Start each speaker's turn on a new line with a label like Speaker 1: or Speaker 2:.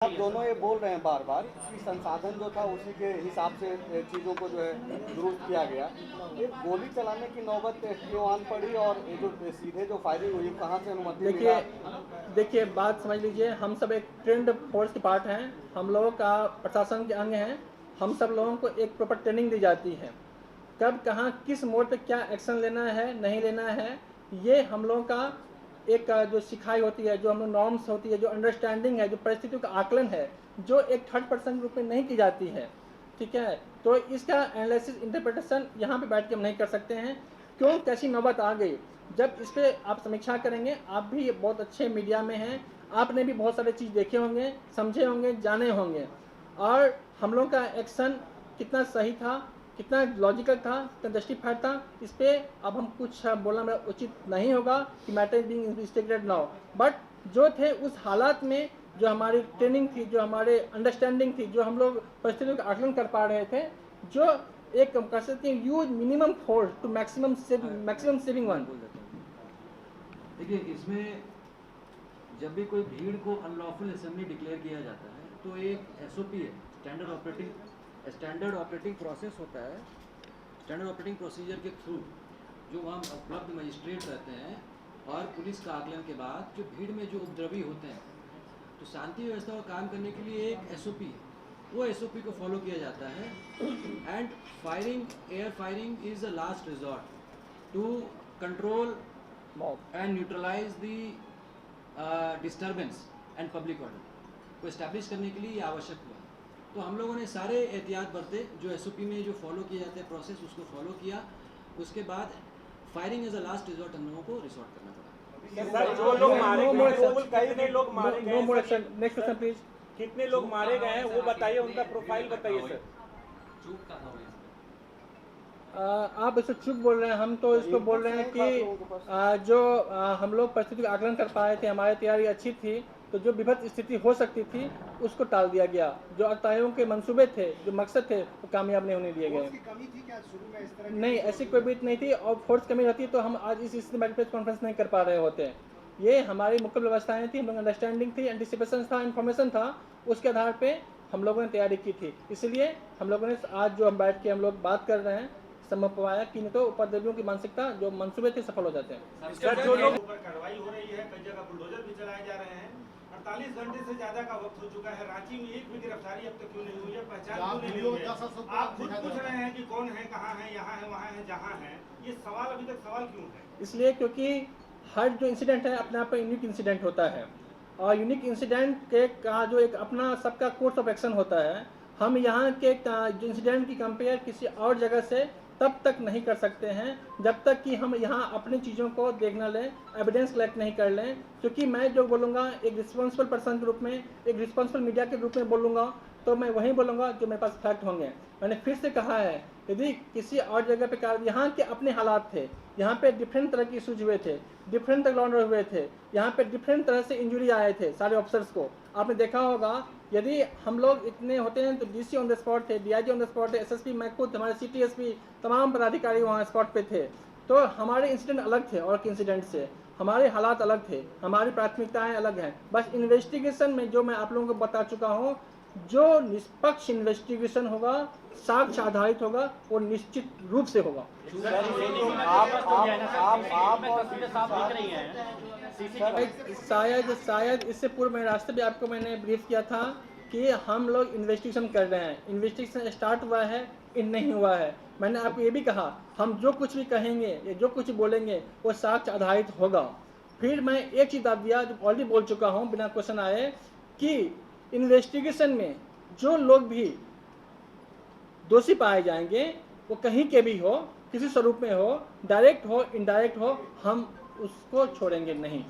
Speaker 1: आप दोनों ये बोल रहे हैं बार बार कि संसाधन जो था उसी के हिसाब से चीज़ों को जो है दुरुस्त किया गया। ये गोली चलाने की नौबत क्यों आन पड़ी और ये जो सीधे जो फायरिंग हुई कहाँ से अनुमति मिला?
Speaker 2: देखिए बात समझ लीजिए, हम सब एक ट्रेंड फोर्स के पार्ट हैं, हम लोगों का प्रशासन के अंग हैं। हम सब लोगों को एक प्रॉपर ट्रेनिंग दी जाती है, कब कहाँ किस मोड़ पे क्या एक्शन लेना है नहीं लेना है, ये हम लोगों का एक जो सिखाई होती है, जो हम लोग नॉर्म्स होती है, जो अंडरस्टैंडिंग है, जो परिस्थितियों का आकलन है, जो एक थर्ड पर्सन के रूप में नहीं की जाती है। ठीक है, तो इसका एनालिसिस इंटरप्रिटेशन यहाँ पे बैठ के हम नहीं कर सकते हैं। क्यों कैसी नौबत आ गई, जब इस पर आप समीक्षा करेंगे, आप भी बहुत अच्छे मीडिया में हैं, आपने भी बहुत सारे चीज़ देखे होंगे, समझे होंगे, जाने होंगे, और हम लोग का एक्शन कितना सही था, कितना लॉजिकल था, कितना जस्टिफाइड था, इस पर अब हम कुछ बोलना मेरा उचित नहीं होगा कि matter is being investigated now. But जो थे उस हालात में, जो हमारी ट्रेनिंग थी, जो हमारे अंडरस्टैंडिंग थी, जो हम लोग परिस्थितियों का आकलन कर पा रहे थे, जो एक कर सकते हैं use minimum force to maximum saving one.
Speaker 3: देखिए, इसमें जब भी कोई भीड़ को अनलॉफुल असेंबली डिक्लेयर किया जाता है तो एक एसओपी है, स्टैंडर्ड ऑपरेटिंग प्रोसेस होता है। स्टैंडर्ड ऑपरेटिंग प्रोसीजर के थ्रू जो वहाँ उपलब्ध मजिस्ट्रेट रहते हैं और पुलिस का आकलन के बाद जो भीड़ में जो उपद्रवी होते हैं, तो शांति व्यवस्था को काम करने के लिए एक एसओपी है, वो एसओपी को फॉलो किया जाता है। And air firing is the last resort to control and neutralise the disturbance and public order को इस्टेब्लिश करने के लिए ये आवश्यक हुआ। तो हम लोगों ने सारे एहतियात बरते, जो एसओपी में जो फॉलो किया जाता है प्रोसेस, उसको फॉलो किया। उसके बाद firing as a last resort हम लोगों को रिसोर्ट करना पड़ा।
Speaker 4: जो लोग मारे गए, कितने लोग मारे गए,
Speaker 2: नेक्स्ट क्वेश्चन प्लीज।
Speaker 4: कितने लोग मारे गए हैं वो बताइए, उनका प्रोफाइल बताइए सर।
Speaker 3: चूक का था
Speaker 2: आप इसको चुप बोल रहे हैं, हम तो इसको बोल रहे हैं कि जो हम लोग परिस्थिति का आकलन कर पाए थे, हमारी तैयारी अच्छी थी, तो जो विपत्त स्थिति हो सकती थी उसको टाल दिया गया। जो अतायों के मंसूबे थे, जो मकसद थे, वो कामयाब नहीं होने दिए गए।
Speaker 1: कमी थी क्या शुरू में इस तरह?
Speaker 2: नहीं, ऐसी कोई बीत नहीं थी, और फोर्स कमी रहती तो हम आज इस प्रेस कॉन्फ्रेंस नहीं कर पा रहे होते। ये हमारी मुख्य व्यवस्थाएं थी, हम लोग अंडरस्टैंडिंग थी, एंटिसिपेशन था, इन्फॉर्मेशन था, उसके आधार पे हम लोगों ने तैयारी की थी। इसलिए हम लोगों ने आज जो हम बैठ के हम लोग बात कर रहे हैं, संभव पाया कि नहीं तो उपद्रवियों की मानसिकता, जो मंसूबे थे, सफल हो जाते हैं।
Speaker 4: जो लोग
Speaker 5: कार्रवाई हो रही है, कई जगह बुलडोजर भी चलाए जा रहे हैं। 48 घंटे से ज्यादा का वक्त हो चुका है, रांची में एक भी गिरफ्तारी अब तक क्यों नहीं हुई है, पहचान क्यों नहीं हुई है? आप खुद पूछ रहे हैं कि कौन है, कहाँ है, यहाँ है, वहाँ है, जहाँ है, ये सवाल अभी तक सवाल क्यों है?
Speaker 2: इसलिए क्योंकि हर जो इंसिडेंट है अपने आप में यूनिक इंसिडेंट होता है, और यूनिक इंसिडेंट के का जो एक अपना सबका कोर्स ऑफ एक्शन होता है। हम यहाँ के जो इंसिडेंट की कंपेयर किसी और जगह से तब तक नहीं कर सकते हैं जब तक कि हम यहाँ अपनी चीज़ों को देखना लें, एविडेंस कलेक्ट नहीं कर लें। क्योंकि मैं जो बोलूँगा एक रिस्पॉन्सिबल पर्सन के रूप में, एक रिस्पॉन्सिबल मीडिया के रूप में बोलूँगा, तो मैं वही बोलूँगा जो मेरे पास फैक्ट होंगे। मैंने फिर से कहा है, यदि किसी और जगह पे यहाँ के अपने हालात थे, यहाँ पे डिफरेंट तरह के इशूज हुए थे, डिफरेंट तरह लॉन्डर हुए थे, यहाँ पे डिफरेंट तरह से इंजरी आए थे सारे ऑफिसर्स को। आपने देखा होगा, यदि हम लोग इतने होते हैं तो डीसी ऑन द स्पॉट थे, डीआईजी ऑन द स्पॉट थे, एसएसपी, मैं खुद, हमारे सीटीएसपी, तमाम पदाधिकारी वहाँ स्पॉट पे थे। तो हमारे इंसिडेंट अलग थे और के इंसिडेंट से, हमारे हालात अलग थे, हमारी प्राथमिकताएं अलग हैं। बस इन्वेस्टिगेशन में जो मैं आप लोगों को बता चुका हूँ, जो निष्पक्ष इन्वेस्टिगेशन होगा, साक्ष्य आधारित होगा, वो निश्चित रूप से होगा। शायद इससे पूर्व मैं रास्ते भी आपको मैंने ब्रीफ किया था कि हम लोग इन्वेस्टिगेशन कर रहे हैं, इन्वेस्टिगेशन स्टार्ट हुआ है, इन नहीं हुआ है। मैंने आपको ये भी कहा, हम जो कुछ भी कहेंगे या जो कुछ बोलेंगे वो साक्ष्य आधारित होगा। फिर मैं एक चीज़ आप दिया, जो ऑलरेडी बोल चुका हूँ बिना क्वेश्चन आए, कि इन्वेस्टिगेशन में जो लोग भी दोषी पाए जाएंगे, वो कहीं के भी हो, किसी स्वरूप में हो, डायरेक्ट हो, इनडायरेक्ट हो, हम उसको छोड़ेंगे नहीं।